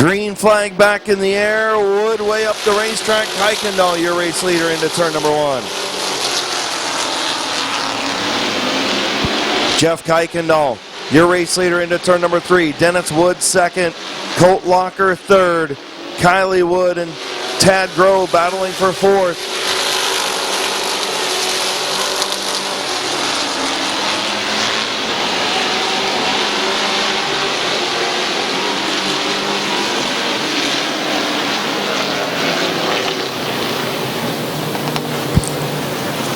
Green flag back in the air. Wood way up the racetrack. Kuykendall, your race leader, into turn number 1. Jeff Kuykendall, your race leader, into turn number 3. Dennis Wood second. Colt Locker third. Kylie Wood and Tad Grove battling for 4th.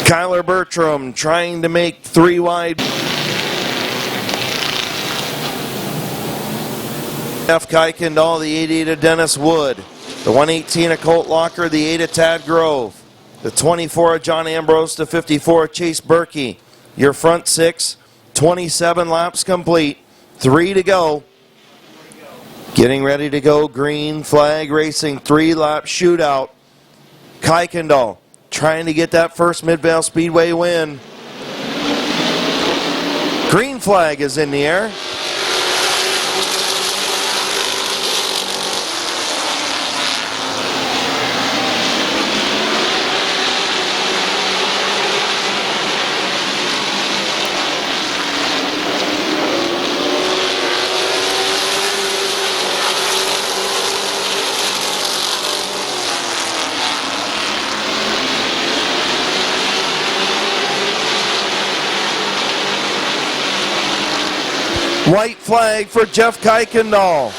Kyler Bertram trying to make 3 wide. Jeff Kuykendall, the 88 of Dennis Wood. The 118 of Colt Locker, the 8 of Tad Grove. The 24 of John Ambrose, the 54 of Chase Berkey. Your front 6, 27 laps complete. 3 to go. Getting ready to go. Green flag racing, 3-lap shootout. Kuykendall trying to get that first Midvale Speedway win. Green flag is in the air. White flag for Jeff Kuykendall.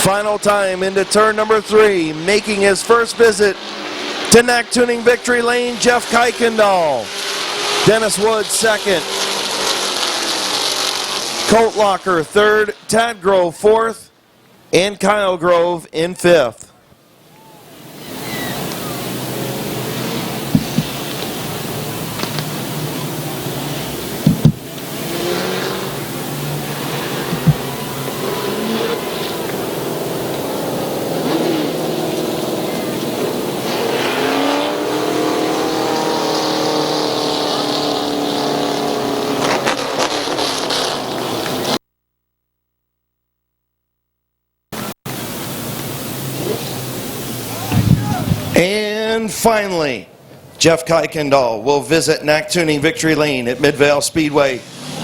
Final time into turn number 3, making his first visit to Knack Tuning Victory Lane, Jeff Kuykendall. Dennis Wood second. Colt Locker third. Tad Grove 4th. And Kyle Grove in 5th. And finally, Jeff Kuykendall will visit Knack Tuning Victory Lane at Midvale Speedway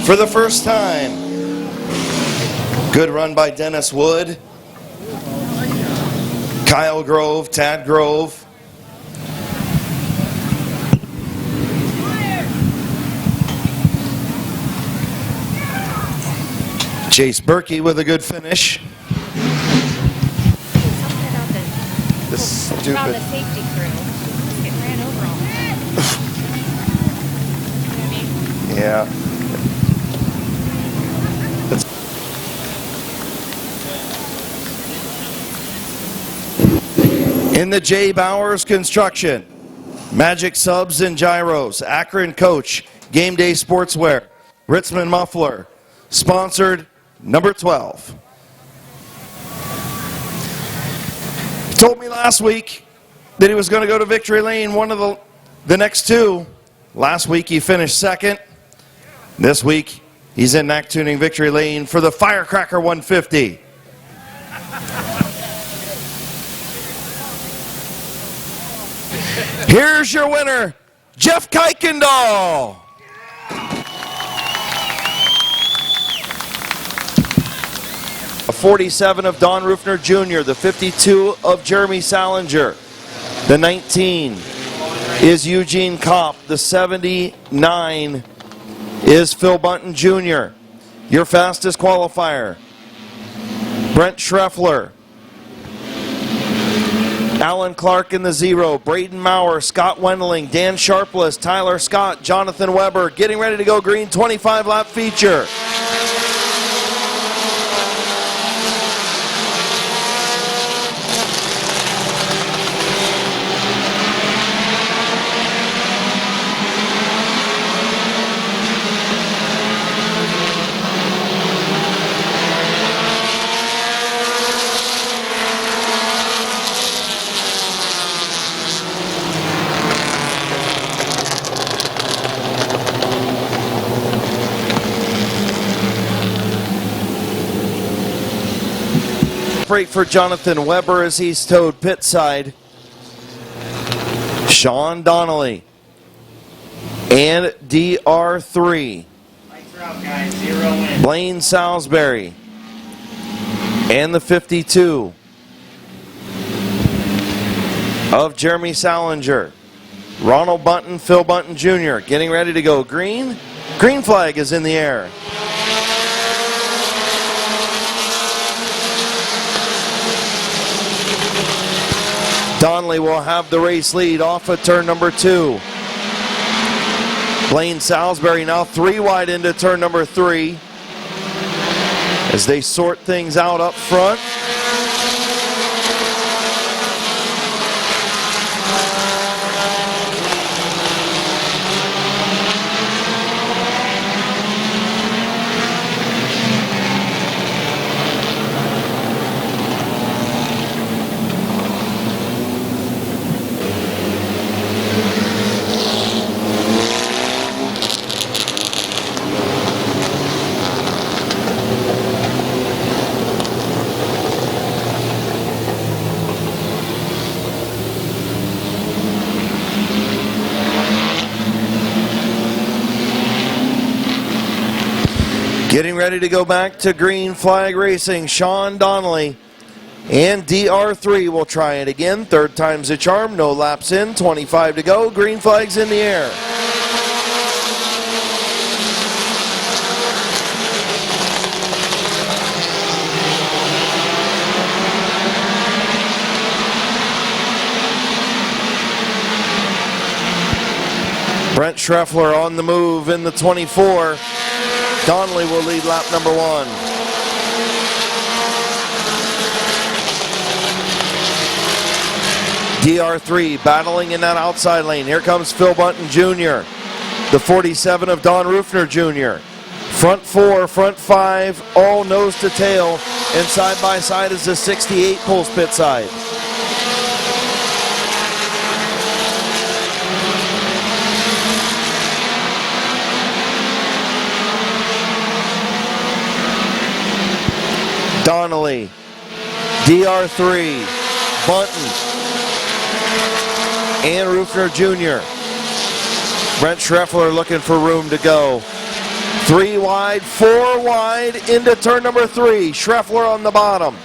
for the first time. Good run by Dennis Wood, Kyle Grove, Tad Grove. Chase Berkey with a good finish. This stupid. About the safety crew. Just get ran over all the time. You know what I mean? Yeah. In the J. Bowers Construction, Magic Subs and Gyros, Akron Coach, Game Day Sportswear, Ritzman Muffler, sponsored number 12. He told me last week that he was going to go to Victory Lane, one of the next 2. Last week he finished second. This week he's in Knack Tuning Victory Lane for the Firecracker 150. Here's your winner, Jeff Kuykendall. A 47 of Don Rufner Jr., the 52 of Jeremy Salinger, the 19 is Eugene Kopp, the 79 is Phil Bunton Jr. Your fastest qualifier, Brent Schreffler. Alan Clark in the 0, Braden Maurer, Scott Wendling, Dan Sharpless, Tyler Scott, Jonathan Weber, getting ready to go green, 25-lap feature. separate for Jonathan Weber as he's towed pit side. Sean Donnelly and DR3. Lights are out, guys. 0 in. Blaine Salisbury and the 52 of Jeremy Salinger. Ronald Bunton, Phil Bunton Jr. getting ready to go green. Green flag is in the air. Donnelly will have the race lead off of turn number 2. Blaine Salisbury now 3 wide into turn number 3 as they sort things out up front. Getting ready to go back to green flag racing. Sean Donnelly and DR3 will try it again. Third time's a charm. No laps in. 25 to go. Green flag's in the air. Brent Schreffler on the move in the 24. Donnelly will lead lap number 1. DR3 battling in that outside lane. Here comes Phil Bunton Jr., the 47 of Don Rufner Jr. Front 4, front 5, all nose to tail, and side by side is the 68 pulls pit side. Donnelly, DR3, Bunton, and Rufner Jr. Brent Schreffler looking for room to go. 3 wide, 4 wide into turn number 3. Schreffler on the bottom.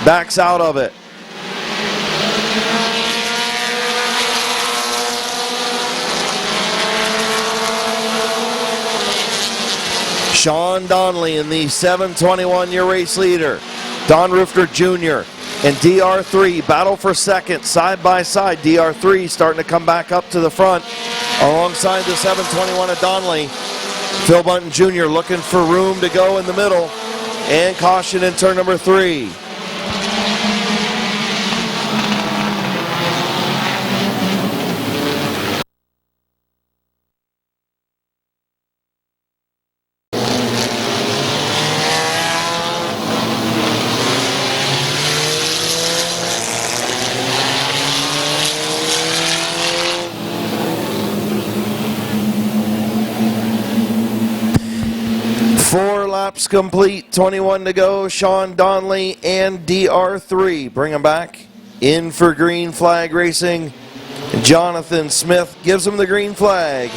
Backs out of it. Sean Donnelly in the 7:21 your race leader. Don Rufner Jr. and DR3 battle for second side by side. DR3 starting to come back up to the front alongside the 7:21 of Donnelly. Phil Bunton Jr. looking for room to go in the middle, and caution in turn number 3. Laps complete, 21 to go. Sean Donnelly and DR3 bring them back in for green flag racing. Jonathan Smith gives them the green flag.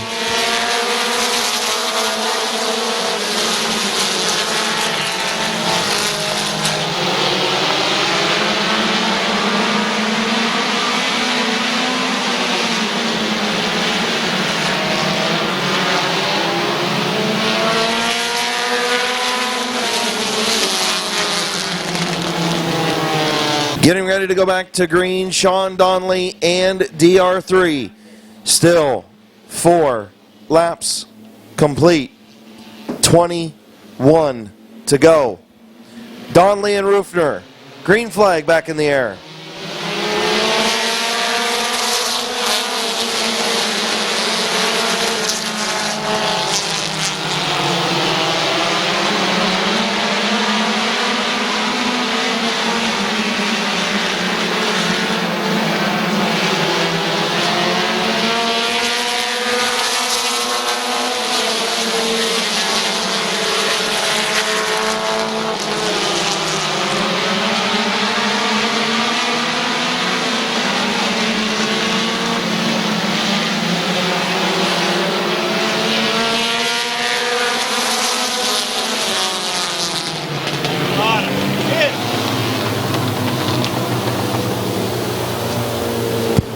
Getting ready to go back to green, Sean Donnelly and DR3. Still 4 laps complete. 21 to go. Donnelly and Rufner. Green flag back in the air.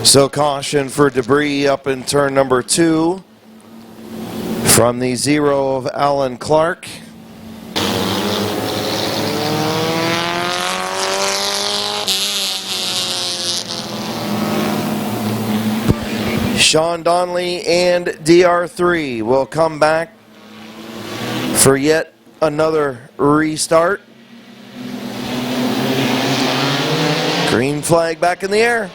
So caution for debris up in turn number 2 from the 0 of Alan Clark. Sean Donnelly and DR3 will come back for yet another restart. Green flag back in the air.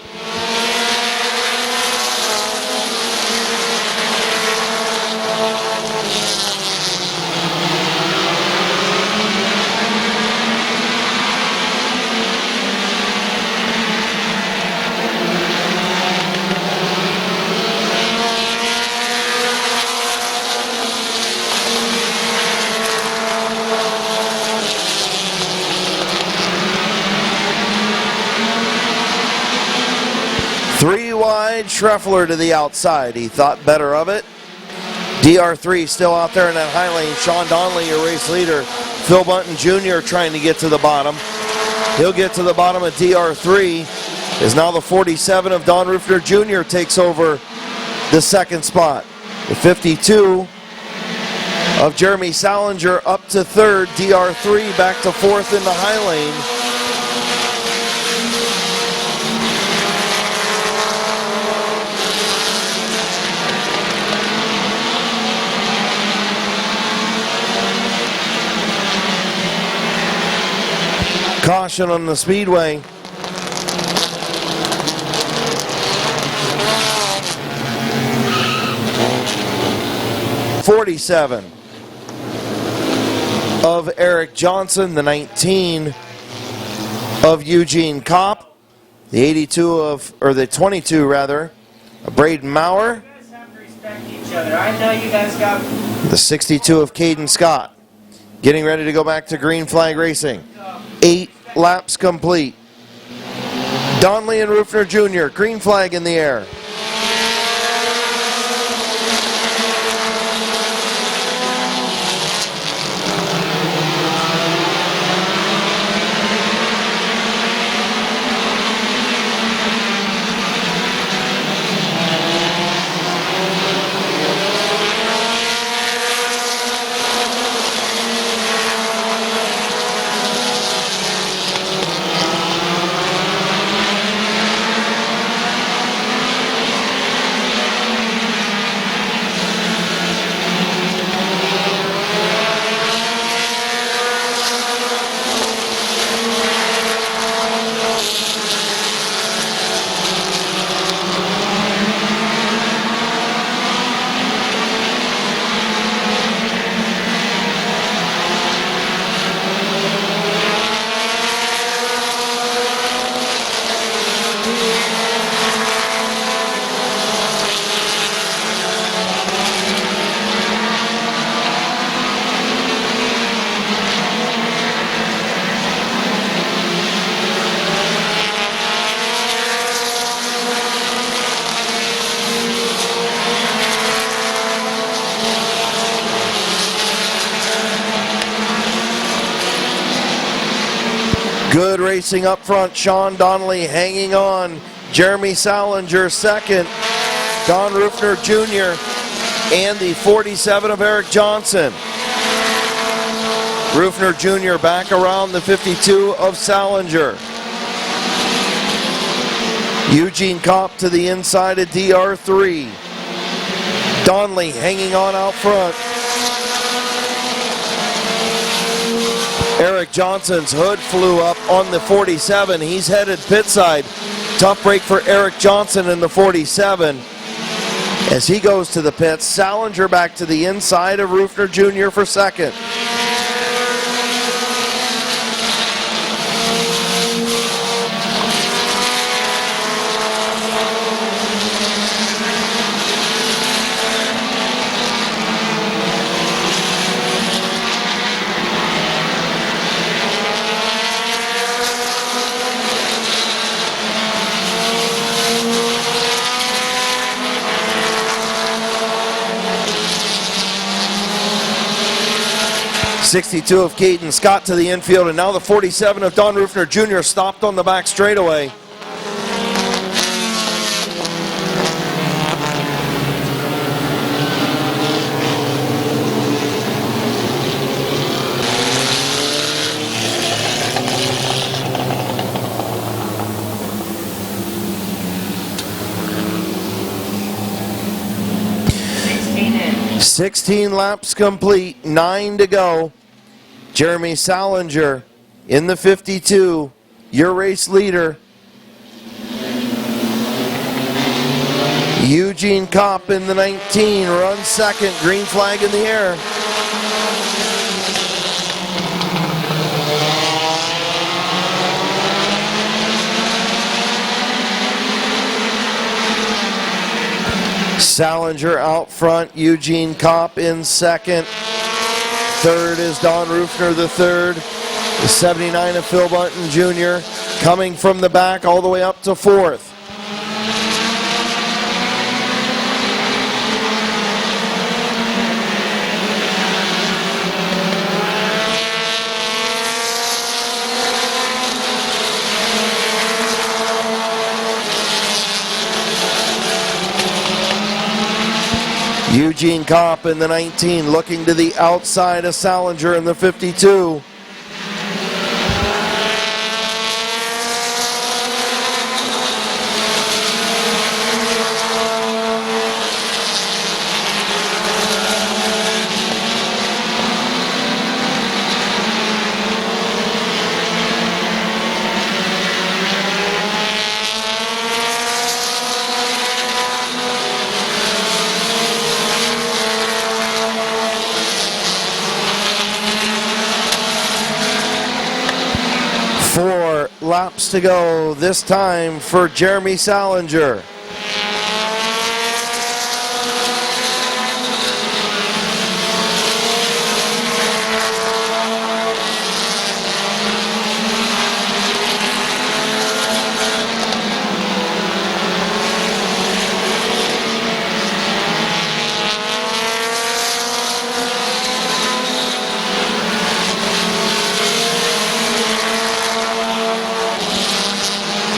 Three wide, Schreffler to the outside. He thought better of it. DR3 still out there in that high lane. Sean Donnelly, your race leader. Phil Bunton Jr. trying to get to the bottom. He'll get to the bottom of DR3. Is now the 47 of Don Rufner Jr. takes over the second spot. The 52 of Jeremy Salinger up to third. DR3 back to fourth in the high lane. Caution on the speedway. '47 of Eric Johnson, the 19 of Eugene Kopp, the 82 of, or the 22 rather, of Braden Maurer. You guys have to respect each other. I know you guys got. The 62 of Caden Scott, getting ready to go back to green flag racing. 8 laps complete. Donnelly and Rufner Jr., green flag in the air. Good racing up front. Sean Donnelly hanging on. Jeremy Salinger second. Don Rufner Jr. and the 47 of Eric Johnson. Rufner Jr. back around the 52 of Salinger. Eugene Kopp to the inside of DR3. Donnelly hanging on out front. Eric Johnson's hood flew up on the 47. He's headed pit side. Tough break for Eric Johnson in the 47. As he goes to the pits, Salinger back to the inside of Rufner Jr. for second. '62 of Caden Scott to the infield, and now the 47 of Don Rufner Jr. stopped on the back straightaway. 16 laps complete, 9 to go. Jeremy Salinger in the 52, your race leader. Eugene Kopp in the 19 runs second, green flag in the air. Salinger out front, Eugene Kopp in second. Third is Don Rufner, the third. The 79 of Phil Bunton Jr. coming from the back all the way up to fourth. Eugene Kopp in the 19, looking to the outside of Salinger in the 52. Four laps to go, this time for Jeremy Salinger.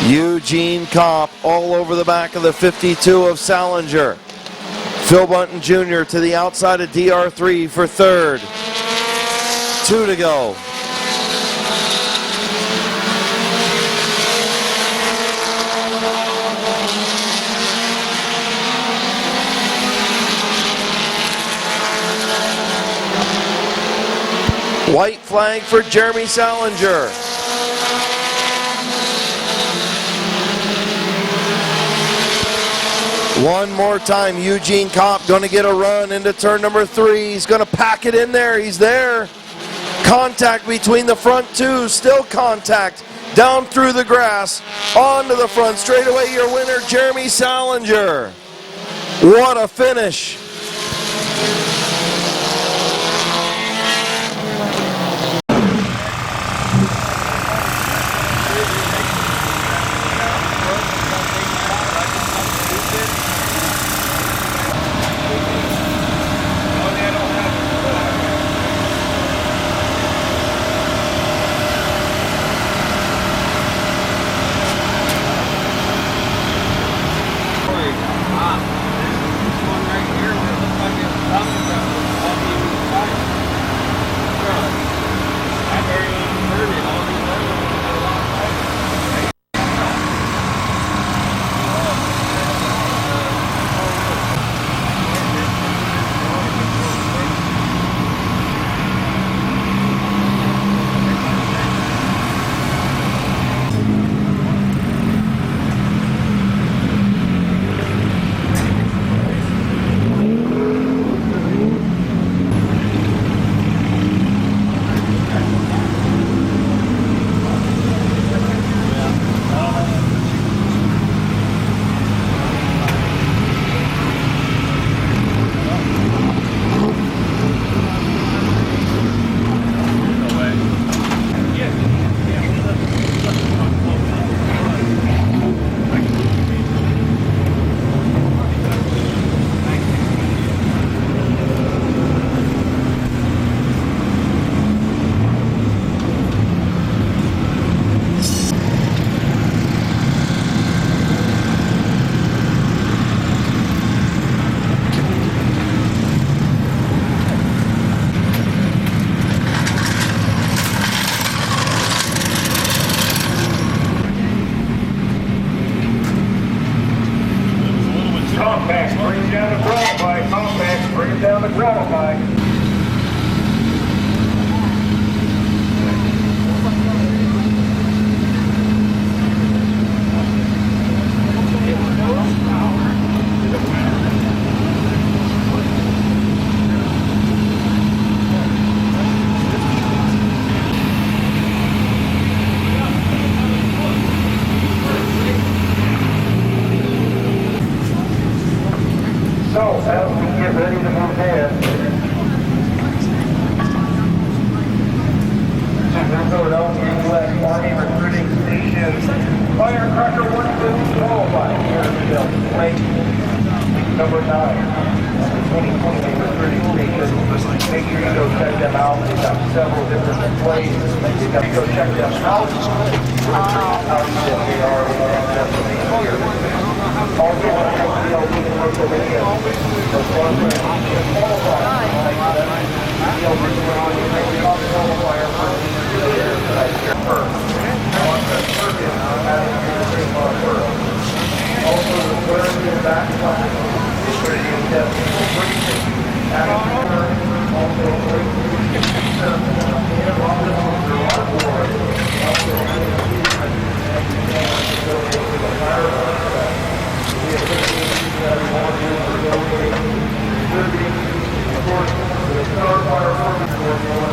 Eugene Kopp all over the back of the 52 of Salinger. Phil Bunton Jr. to the outside of DR3 for third. 2 to go. White flag for Jeremy Salinger. One more time, Eugene Kopp going to get a run into turn number 3. He's going to pack it in there. He's there. Contact between the front two. Still contact. Down through the grass. Onto the front. Straight away, your winner, Jeremy Salinger. What a finish. Compacts brings down the front by Compacts Bring it down to gravel bike. So, as we get ready to move in, to Philadelphia U.S. Army Recruiting Station, Firecracker 150 qualified here in the Lake number 9, the 2020 Recruiting Station. Make sure you go check them out. They've got several different places. You've got to go check them out. How they are here. Also, Of course, the Star Fire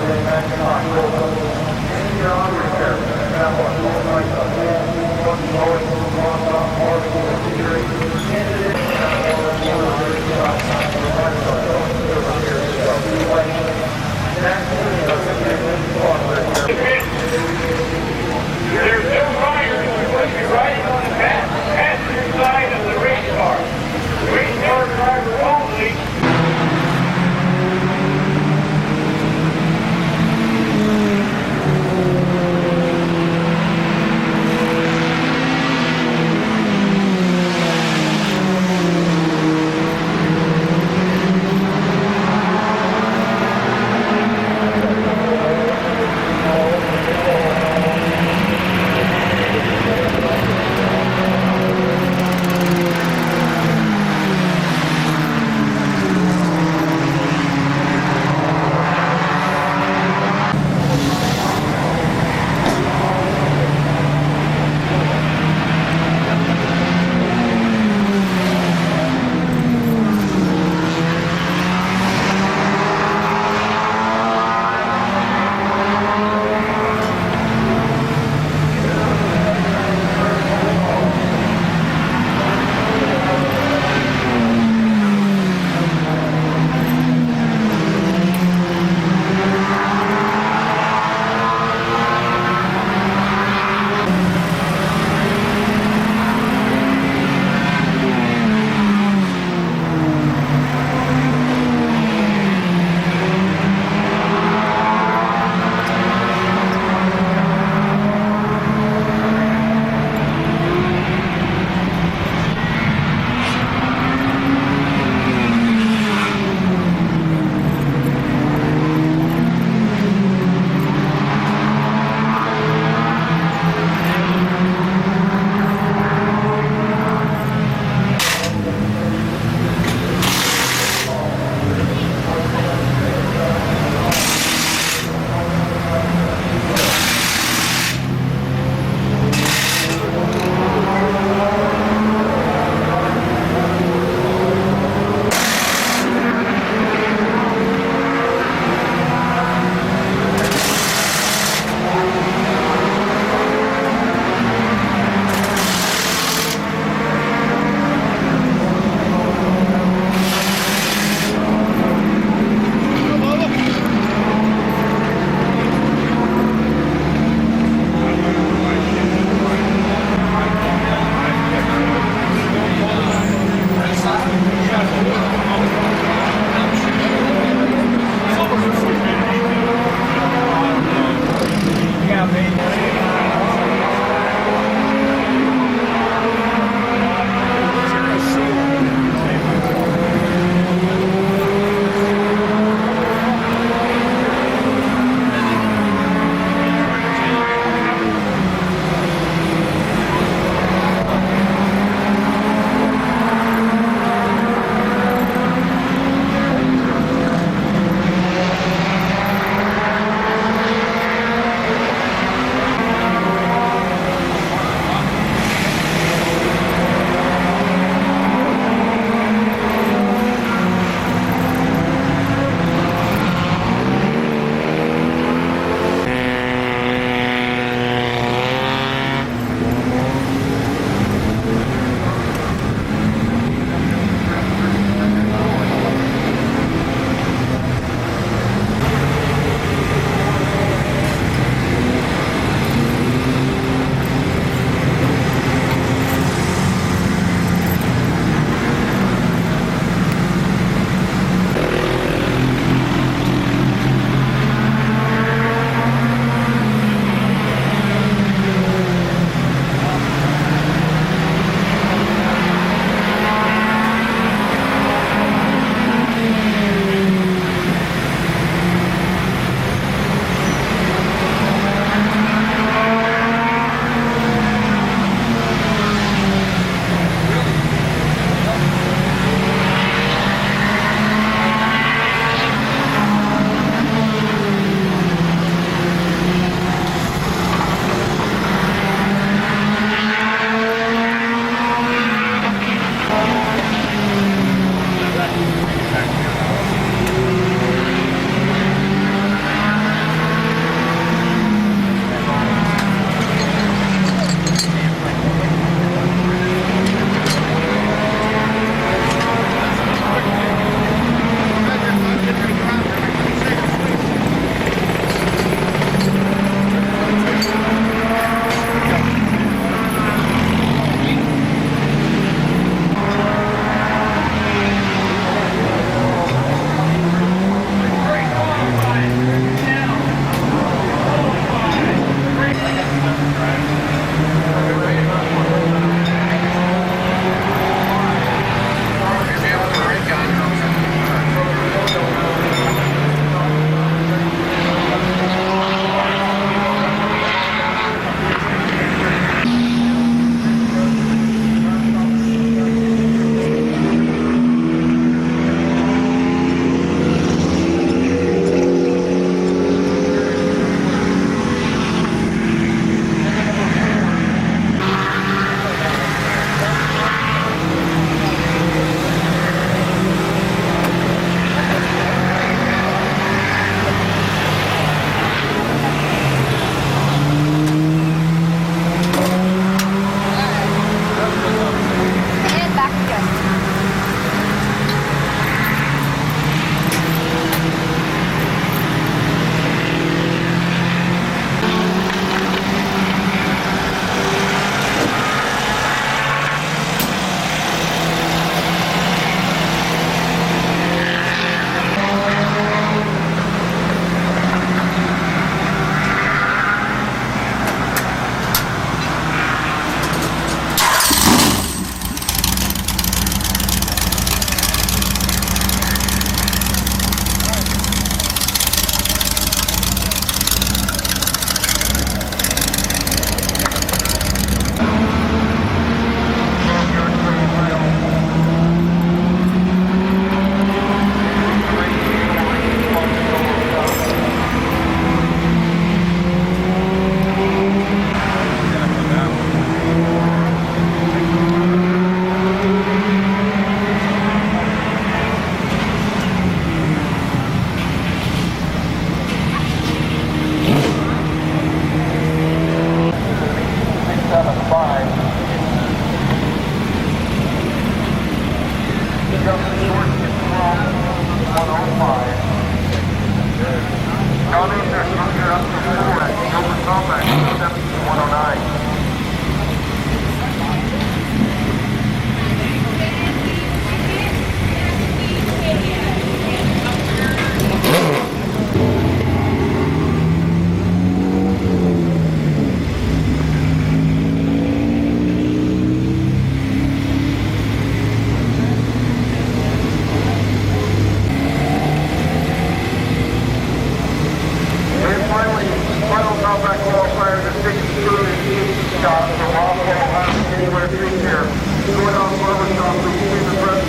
Going off barbershop, please see the press.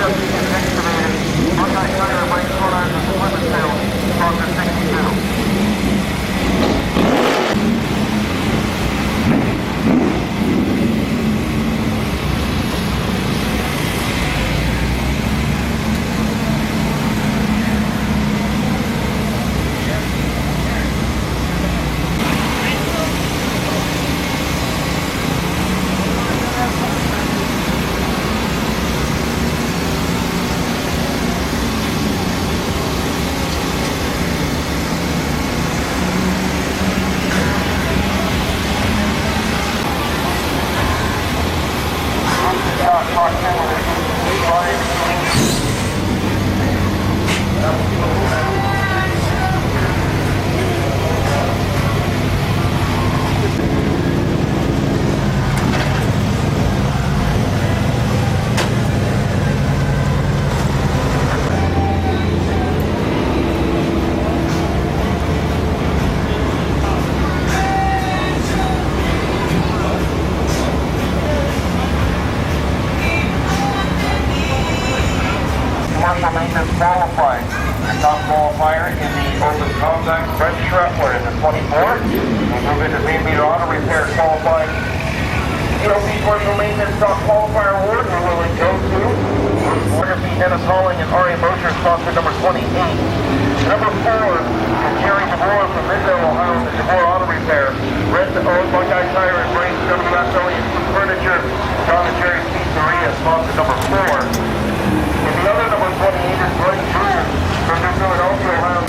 Testing and excavated. Buckeye Tire, Mike Conrad, and equipment sales. Sponsor 62. Commercial maintenance qualified. Your top qualifier in the open compact French Shrapler in the 24. We'll move into Mid-Vid auto repair qualified. ELP commercial maintenance top qualifier award we will go to Warner P. Dennis Hauling and RA Motor sponsor number 28. Number 4 is Jerry DeBoer from Midvale, Ohio, the DeBoer Auto Repair. Rent to own Buckeye Tire and Brains WSO and Furniture. John and Jerry's Pizzeria sponsor number 4. And the other number 28 is Blake Drew from New Philadelphia, Ohio.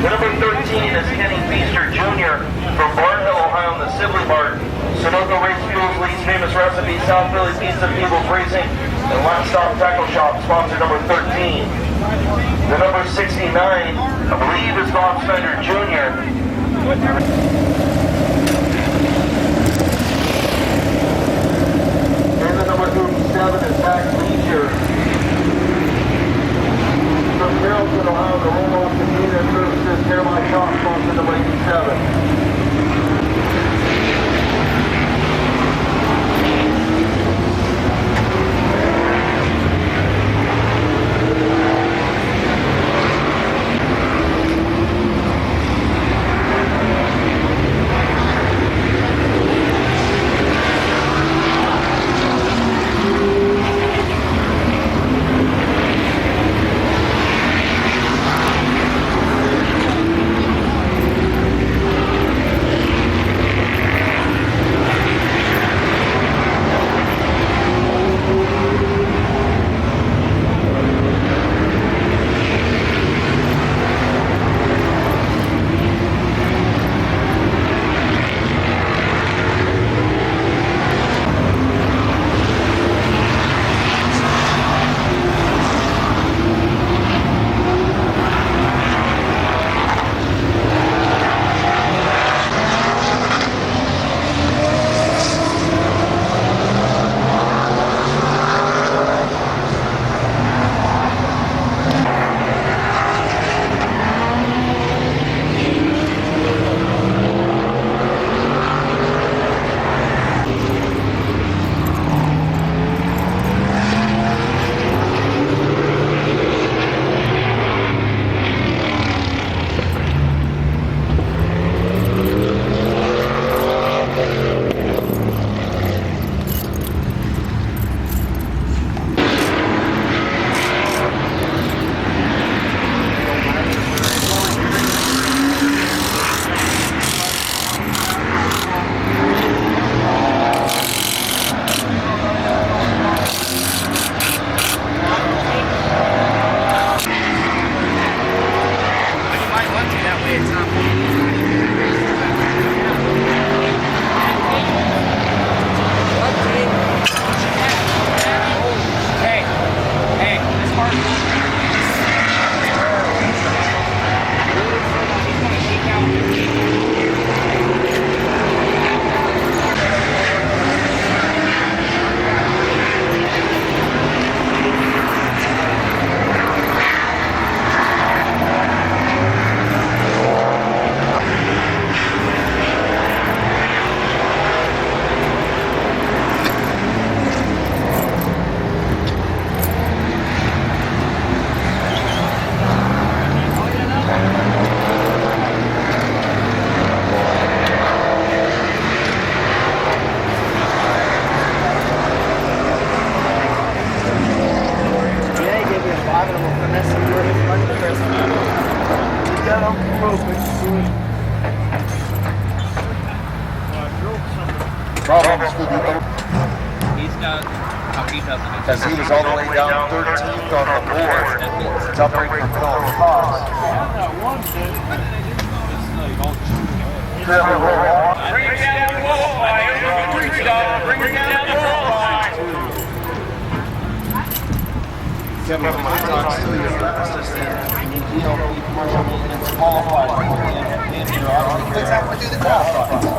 The number 13 is Kenny Feaster Jr. from Barnhill, Ohio, in the Sibley Mart. Sunoco Race Fuels, Lee's Famous Recipe, South Philly Pizza, People's Racing, and Last Stop Tackle Shop, sponsor number 13. The number 69, I believe, is Bob Snyder Jr. And the number 37 is Max Leisure. From Carrollton, Ohio, the roll-off convenience services, Near My Shop, sponsor number 87. Problems with the He's got, he doesn't. as he was all the way down 13th on the board. Jumping from Philip Fox. Bring it down the wall line. Bring it down the wall line. Kevin McClintock still your fastest in DLP commercial maintenance qualified. That's how we do the qualified.